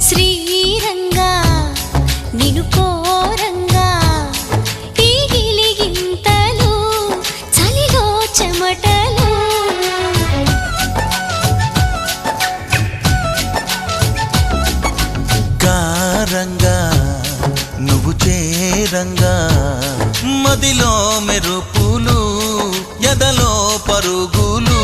శ్రీరంగా నిను కోరంగా ఈ గిలిగింతలు చలిలో చెమటలు గారంగా నువ్వు చేరంగా మదిలో మెరుపులు ఎదలో పరుగులు